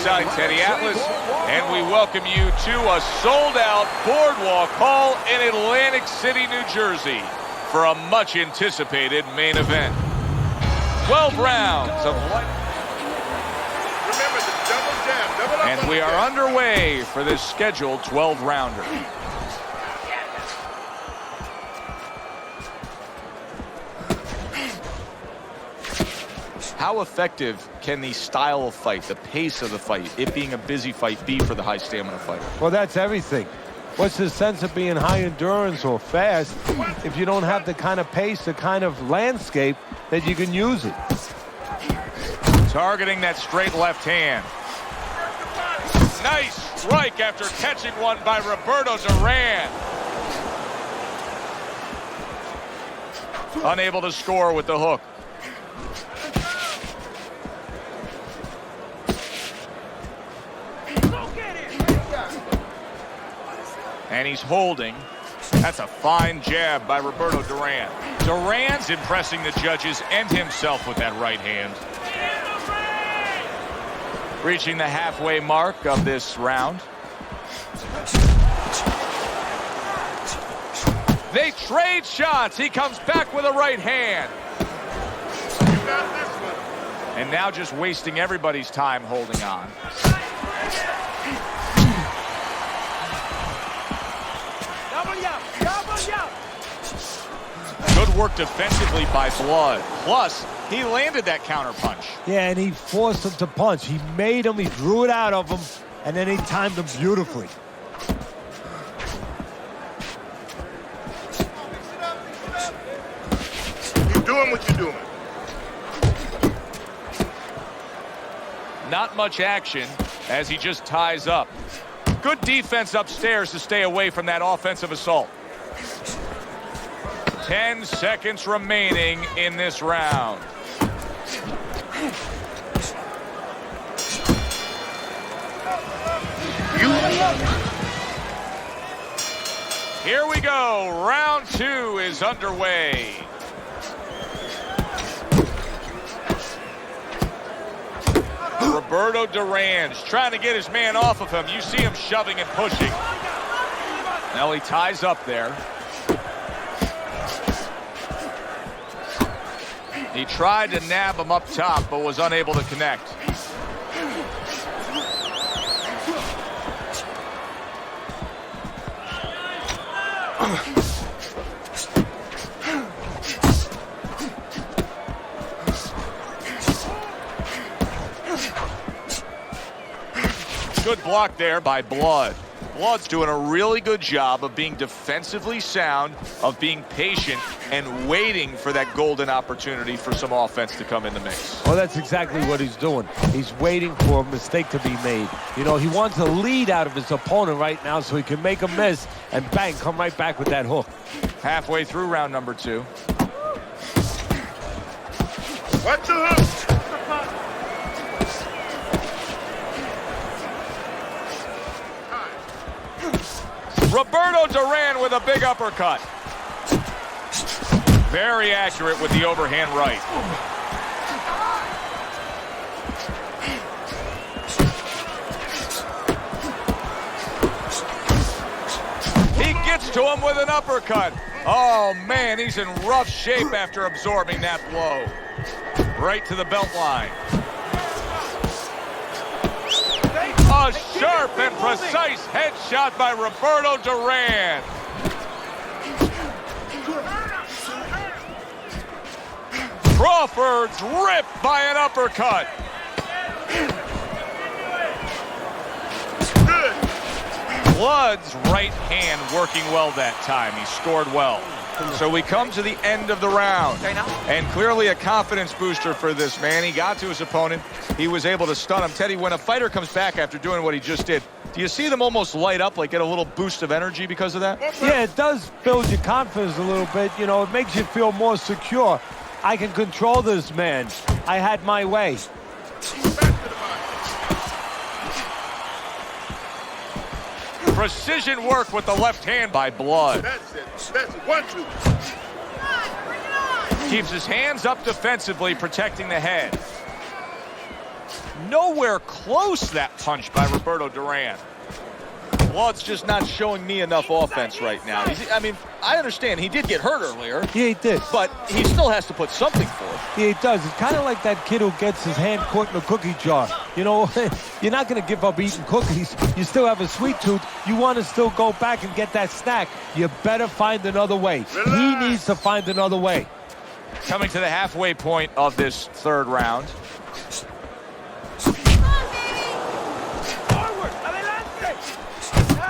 ringside, Teddy Atlas, and we welcome you to a sold-out Boardwalk Hall in Atlantic City, New Jersey, for a much-anticipated main event. 12 rounds of light. Remember the double jab, double up. And we are underway for this scheduled 12-rounder. How effective can the style of fight, the pace of the fight, it being a busy fight, be for the high stamina fighter? Well, that's everything. What's the sense of being high endurance or fast if you don't have the kind of pace, the kind of landscape that you can use it? Targeting that straight left hand. Nice strike after catching one by Roberto Duran. Unable to score with the hook. And he's holding. That's a fine jab by Roberto Duran. Duran's impressing the judges and himself with that right hand. Reaching the halfway mark of this round. They trade shots. He comes back with a right hand. And now just wasting everybody's time holding on. Good work defensively by Blood. Plus, he landed that counter punch. Yeah, and he forced him to punch. He made him, he drew it out of him, and then he timed him beautifully. You're doing what you're doing. Not much action as he just ties up. Good defense upstairs to stay away from that offensive assault. 10 seconds remaining in this round. Here we go. Round 2 is underway. Roberto Duran's trying to get his man off of him. You see him shoving and pushing. Now he ties up there. He tried to nab him up top, but was unable to connect. Good block there by Blood. Blood's doing a really good job of being defensively sound, of being patient, and waiting for that golden opportunity for some offense to come in the mix. Well, that's exactly what he's doing. He's waiting for a mistake to be made. You know, he wants a lead out of his opponent right now so he can make a miss and bang, come right back with that hook. Halfway through round number 2. Watch the hook. Roberto Duran with a big uppercut. Very accurate with the overhand right. He gets to him with an uppercut. Oh, man, he's in rough shape after absorbing that blow. Right to the belt line. A sharp and precise headshot by Roberto Duran. Crawford's ripped by an uppercut. Blood's right hand working well that time. He scored well. So we come to the end of the round. And clearly a confidence booster for this man. He got to his opponent. He was able to stun him. Teddy, when a fighter comes back after doing what he just did, do you see them almost light up, like get a little boost of energy because of that? Yeah, it does build your confidence a little bit. You know, it makes you feel more secure. I can control this man. I had my way. Precision work with the left hand by Blood. That's it. That's it. 1, 2. Keeps his hands up defensively, protecting the head. Nowhere close, that punch by Roberto Duran. Blood's just not showing me enough offense right now. I mean, I understand he did get hurt earlier. Yeah, he did. But he still has to put something forth. Yeah, he does. It's kind of like that kid who gets his hand caught in a cookie jar. You know, you're not going to give up eating cookies. You still have a sweet tooth. You want to still go back and get that snack. You better find another way. He needs to find another way. Coming to the halfway point of this third round.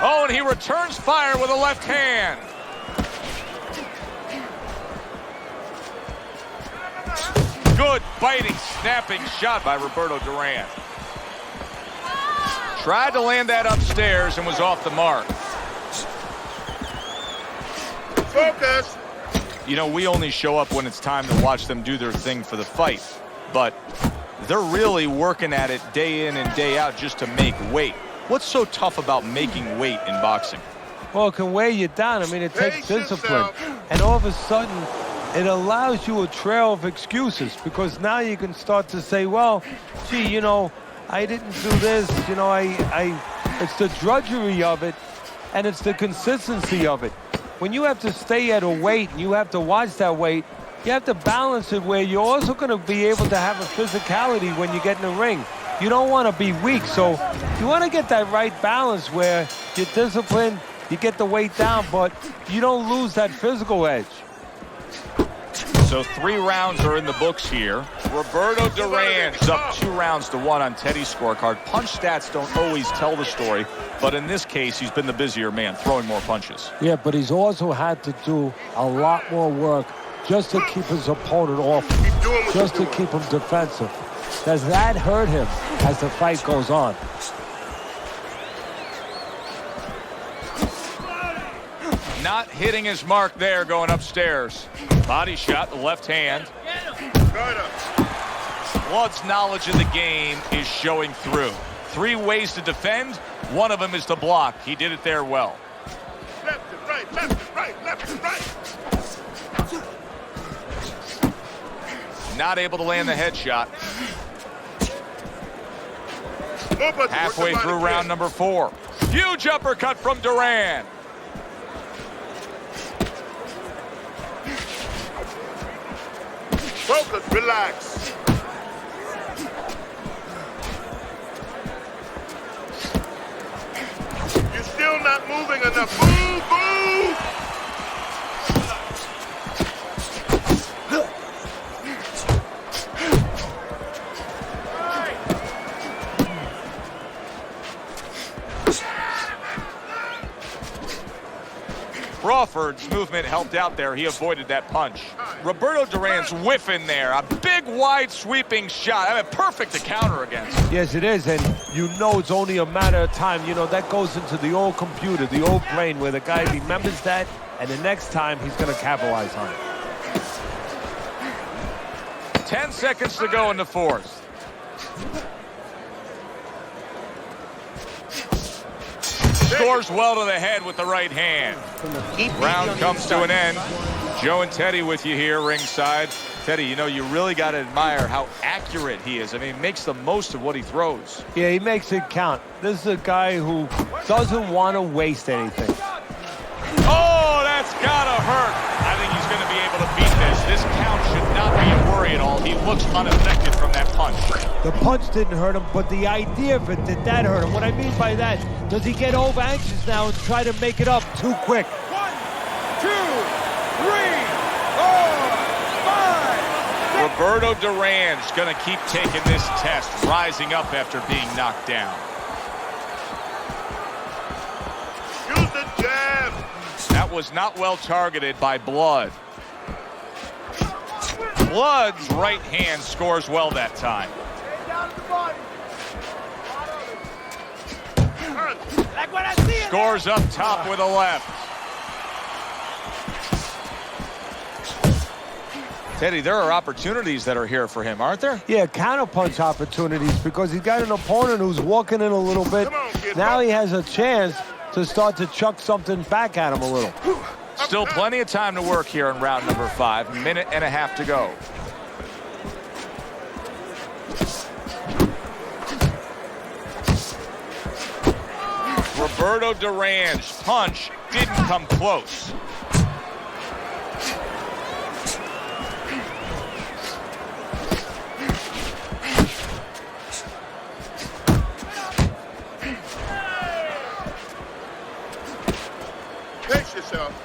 Oh, and he returns fire with a left hand. Good biting, snapping shot by Roberto Duran. Tried to land that upstairs and was off the mark. Focus. You know, we only show up when it's time to watch them do their thing for the fight. But they're really working at it day in and day out just to make weight. What's so tough about making weight in boxing? Well, it can weigh you down. I mean, it takes discipline. And all of a sudden, it allows you a trail of excuses, because now you can start to say, well, gee, you know, I didn't do this. You know, it's the drudgery of it, and it's the consistency of it. When you have to stay at a weight and you have to watch that weight, you have to balance it where you're also going to be able to have a physicality when you get in the ring. You don't want to be weak, so you want to get that right balance where you're disciplined, you get the weight down, but you don't lose that physical edge. So 3 rounds are in the books here. Roberto Duran's up 2-1 on Teddy's scorecard. Punch stats don't always tell the story, but in this case, he's been the busier man, throwing more punches. Yeah, but he's also had to do a lot more work just to keep his opponent off, just to keep him defensive. Does that hurt him as the fight goes on? Not hitting his mark there, going upstairs. Body shot, the left hand. Blood's knowledge of the game is showing through. 3 ways to defend. One of them is to block. He did it there well. Left and right, left and right, left and right. Not able to land the headshot. Halfway through round number 4. Huge uppercut from Duran. Focus, relax. You're still not moving enough. Move, move! Crawford's movement helped out there. He avoided that punch. Roberto Duran's whiffing there. A big, wide, sweeping shot. I mean, perfect to counter against. Yes, it is, and you know it's only a matter of time. You know, that goes into the old computer, the old brain, where the guy remembers that, and the next time he's going to capitalize on it. 10 seconds to go in the 4th. Scores well to the head with the right hand. Round comes to an end. Joe and Teddy with you here ringside. Teddy, you know, you really got to admire how accurate he is. I mean, he makes the most of what he throws. Yeah, he makes it count. This is a guy who doesn't want to waste anything. Oh, that's got to hurt. I think he's going to be able to beat this. This count should not be a worry at all. He looks unaffected from that punch. The punch didn't hurt him, but the idea of it, did that hurt him? What I mean by that, does he get over anxious now and try to make it up too quick? 1, 2, 3, 4, 5. Roberto Duran's going to keep taking this test, rising up after being knocked down. Use the jab. That was not well targeted by Blood. Blood's right hand scores well that time. Scores up top with a left. Teddy, there are opportunities that are here for him, aren't there? Yeah, counterpunch opportunities, because he's got an opponent who's walking in a little bit. Now he has a chance to start to chuck something back at him a little. Still plenty of time to work here in round number 5. Minute and a half to go. Roberto Duran's punch didn't come close. Pace yourself.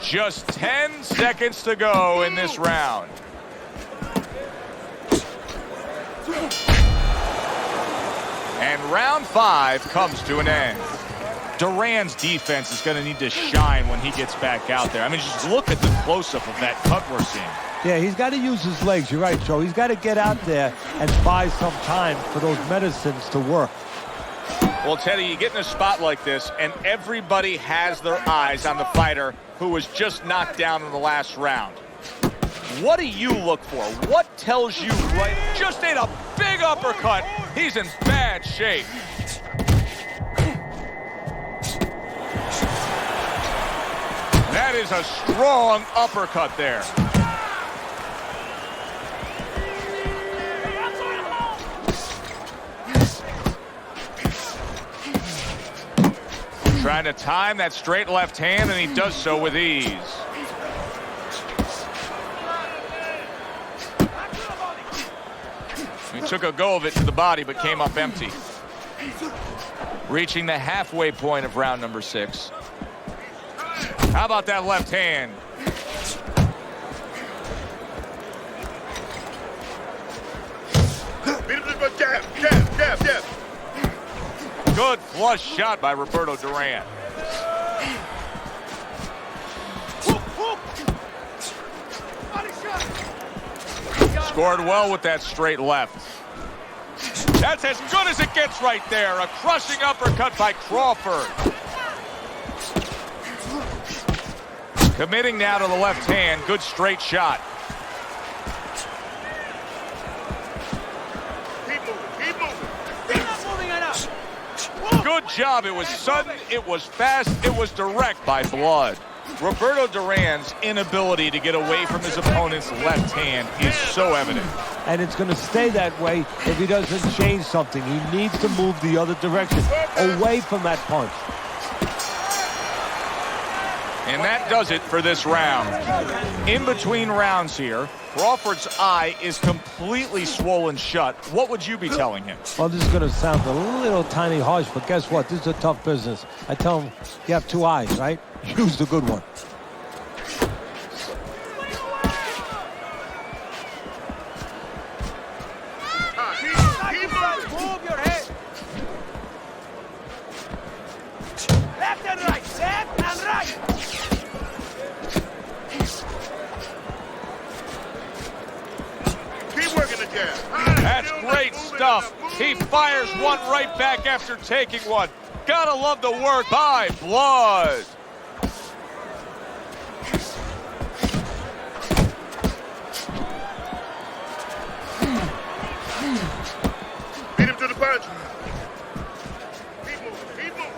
Just 10 seconds to go in this round. And round 5 comes to an end. Duran's defense is going to need to shine when he gets back out there. I mean, just look at the close-up of that cut we're seeing. Yeah, he's got to use his legs. You're right, Joe. He's got to get out there and buy some time for those medicines to work. Well, Teddy, you get in a spot like this, and everybody has their eyes on the fighter who was just knocked down in the last round. What do you look for? What tells you right? Just ate a big uppercut. He's in bad shape. That is a strong uppercut there. Trying to time that straight left hand, and he does so with ease. He took a go of it to the body, but came up empty. Reaching the halfway point of round number 6. How about that left hand? Beat him with a jab, jab, jab, jab. Good flush shot by Roberto Duran. Scored well with that straight left. That's as good as it gets right there. A crushing uppercut by Crawford. Committing now to the left hand. Good straight shot. Good job. It was sudden, it was fast, it was direct by blood. Roberto Duran's inability to get away from his opponent's left hand is so evident. And it's going to stay that way if he doesn't change something. He needs to move the other direction, away from that punch. And that does it for this round. In between rounds here, Crawford's eye is completely swollen shut. What would you be telling him? Well, this is going to sound a little tiny harsh, but guess what? This is a tough business. I tell him, you have 2 eyes, right? Use the good one. Move your head. Left and right, left and right. Keep working the jab. That's great stuff. He fires one right back after taking one. Gotta love the work by blood. Beat him to the punch. Keep moving, keep moving.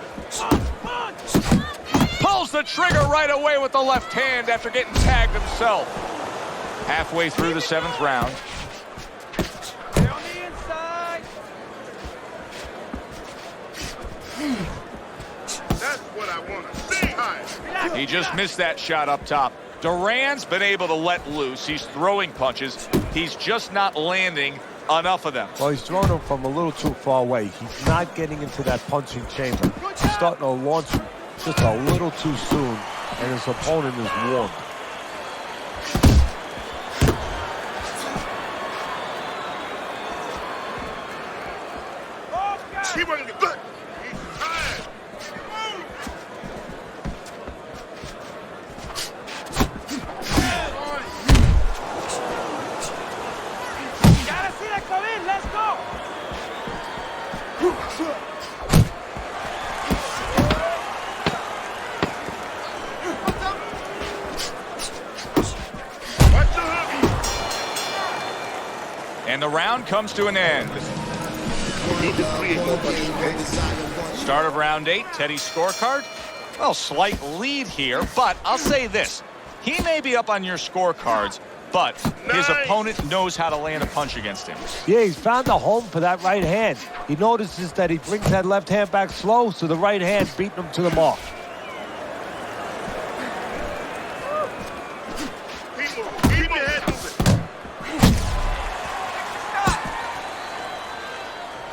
Pulls the trigger right away with the left hand after getting tagged himself. Halfway through the 7th round. Stay on the inside. That's what I want to see. High. He just missed that shot up top. Duran's been able to let loose. He's throwing punches. He's just not landing enough of them. Well, he's throwing them from a little too far away. He's not getting into that punching chamber. He's starting to launch him just a little too soon, and his opponent is warm. Keep working the good. He's tired. Gotta see that come in. Let's go. And the round comes to an end. Start of round 8, Teddy's scorecard. Well, slight lead here, but I'll say this. He may be up on your scorecards, but his opponent knows how to land a punch against him. Yeah, he's found a home for that right hand. He notices that he brings that left hand back slow, so the right hand beating him to the mark. Keep your head moving.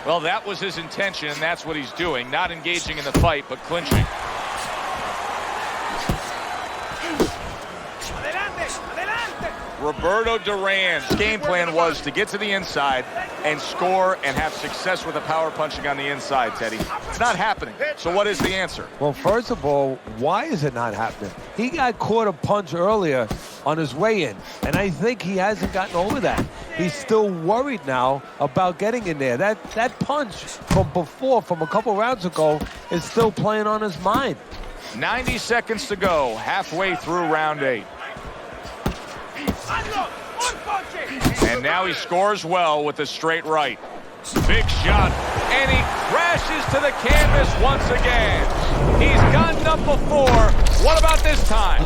Well, that was his intention, and that's what he's doing. Not engaging in the fight, but clinching. Roberto Duran's game plan was to get to the inside and score and have success with the power punching on the inside, Teddy. It's not happening. So what is the answer? Well, first of all, why is it not happening? He got caught a punch earlier on his way in, and I think he hasn't gotten over that. He's still worried now about getting in there. That punch from before, from a couple rounds ago, is still playing on his mind. 90 seconds to go, halfway through round 8. And now he scores well with a straight right. Big shot, and he crashes to the canvas once again. He's gotten up before. What about this time?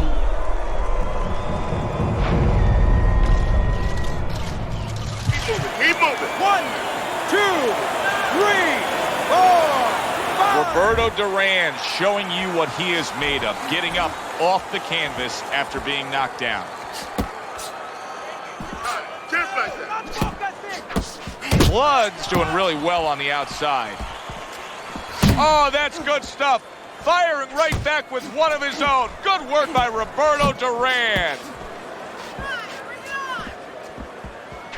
Keep moving. 1, 2, 3, 4, 5. Roberto Duran showing you what he is made of, getting up off the canvas after being knocked down. Just like that. Blood's doing really well on the outside. Oh, that's good stuff. Firing right back with one of his own. Good work by Roberto Duran.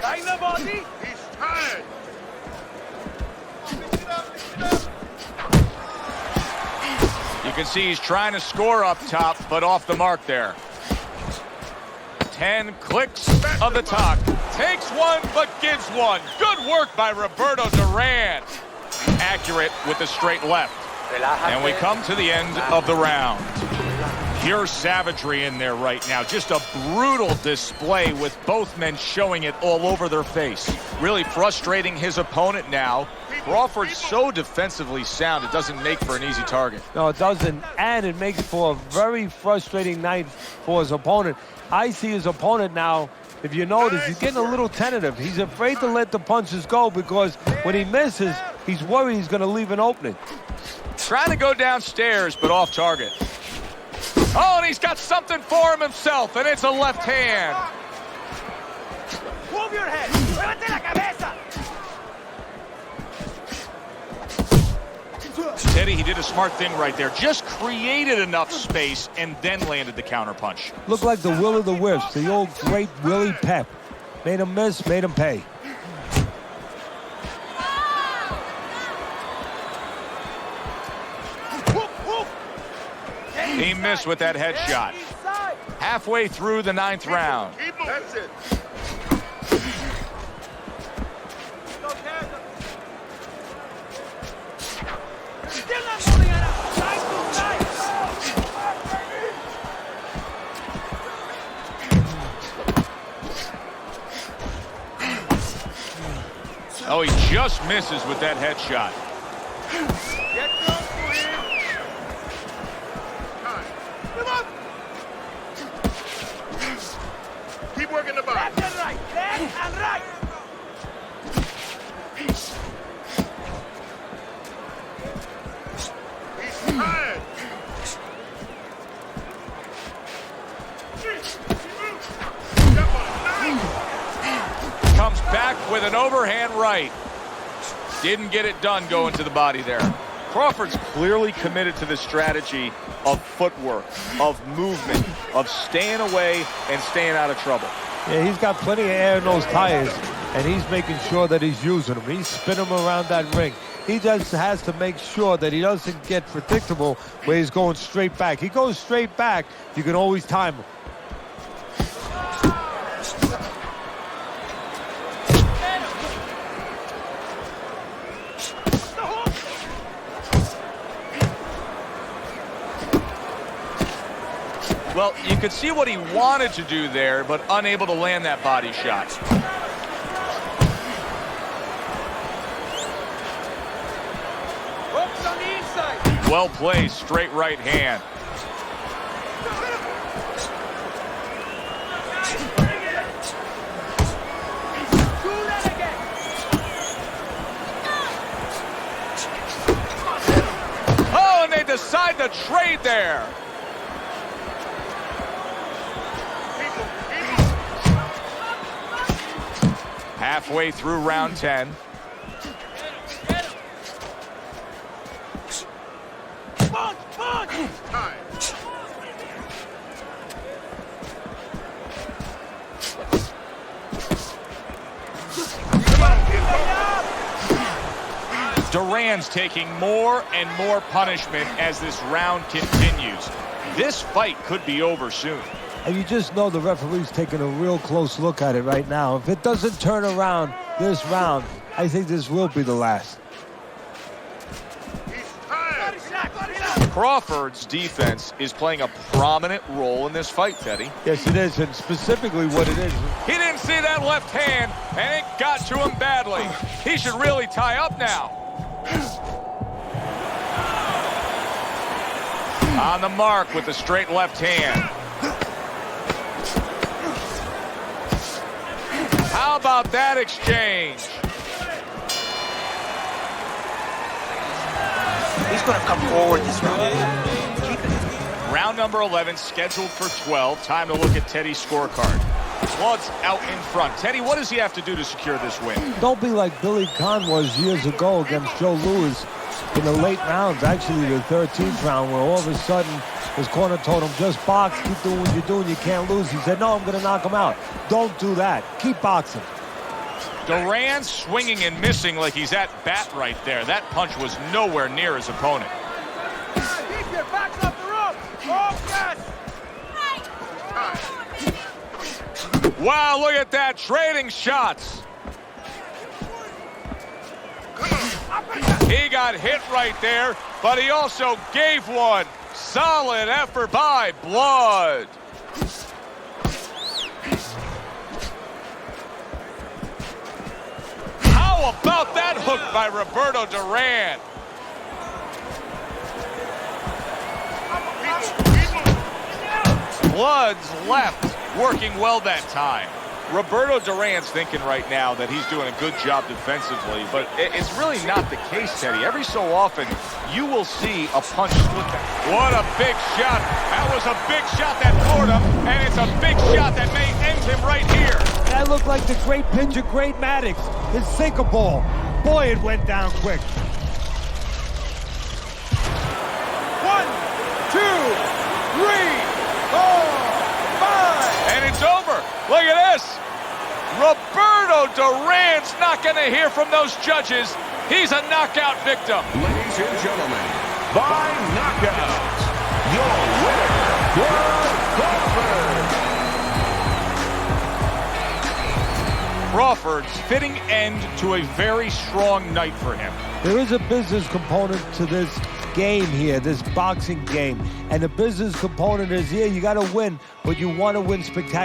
He's tired. You can see he's trying to score up top, but off the mark there. 10 clicks of the talk. Takes one, but gives one. Good work by Roberto Duran. Accurate with the straight left. And we come to the end of the round. Pure savagery in there right now. Just a brutal display with both men showing it all over their face. Really frustrating his opponent now. Crawford's so defensively sound, it doesn't make for an easy target. No, it doesn't, and it makes for a very frustrating night for his opponent. I see his opponent now, if you notice, he's getting a little tentative. He's afraid to let the punches go because when he misses, he's worried he's going to leave an opening. Trying to go downstairs, but off target. Oh, and he's got something for him himself, and it's a left hand. Move your head. Muévete la cabeza. Teddy, he did a smart thing right there. Just created enough space and then landed the counterpunch. Looked like the will of the wisps, the old great Willie Pep. Made him miss, made him pay. He missed with that headshot. Halfway through the 9th round. That's it. Still not moving it up. Side to side. Oh, he just misses with that headshot. Get close to him. Come on. Keep working the body. Left and right. Left and right. He's tired. Comes back with an overhand right. Didn't get it done going to the body there. Crawford's clearly committed to the strategy of footwork, of movement, of staying away and staying out of trouble. Yeah, he's got plenty of air in those tires, and he's making sure that he's using them. He's spinning them around that ring. He just has to make sure that he doesn't get predictable where he's going straight back. He goes straight back, you can always time him. Well, you could see what he wanted to do there, but unable to land that body shot. Well placed, straight right hand. Oh, and they decide to trade there. Halfway through round 10. Duran's taking more and more punishment as this round continues. This fight could be over soon. And you just know the referee's taking a real close look at it right now. If it doesn't turn around this round, I think this will be the last. Crawford's defense is playing a prominent role in this fight, Teddy. Yes, it is, and specifically what it is. He didn't see that left hand, and it got to him badly. He should really tie up now. On the mark with the straight left hand. How about that exchange? He's going to come forward this round. Round number 11 scheduled for 12. Time to look at Teddy's scorecard. Blood's out in front. Teddy, what does he have to do to secure this win? Don't be like Billy Conn was years ago against Joe Louis in the late rounds, actually the 13th round, where all of a sudden his corner told him, just box, keep doing what you're doing, you can't lose. He said, no, I'm going to knock him out. Don't do that. Keep boxing. Duran swinging and missing like he's at bat right there. That punch was nowhere near his opponent. Keep your backs off the rope. Focus. Wow, look at that, trading shots. He got hit right there, but he also gave one. Solid effort by Blood. How about that hook by Roberto Duran? Blood's left working well that time. Roberto Duran's thinking right now that he's doing a good job defensively, but it's really not the case, Teddy. Every so often, you will see a punch split. What a big shot. That was a big shot that floored him, and it's a big shot that may end him right here. That looked like the great pitcher, Great Maddox. His sinker ball. Boy, it went down quick. 1, 2, 3, 4, 5. And it's over. Look at this. Roberto Duran's not going to hear from those judges. He's a knockout victim. Ladies and gentlemen, by knockout, your winner, Crawford. Crawford's fitting end to a very strong night for him. There is a business component to this game here, this boxing game. And the business component is, yeah, you got to win, but you want to win spectacular.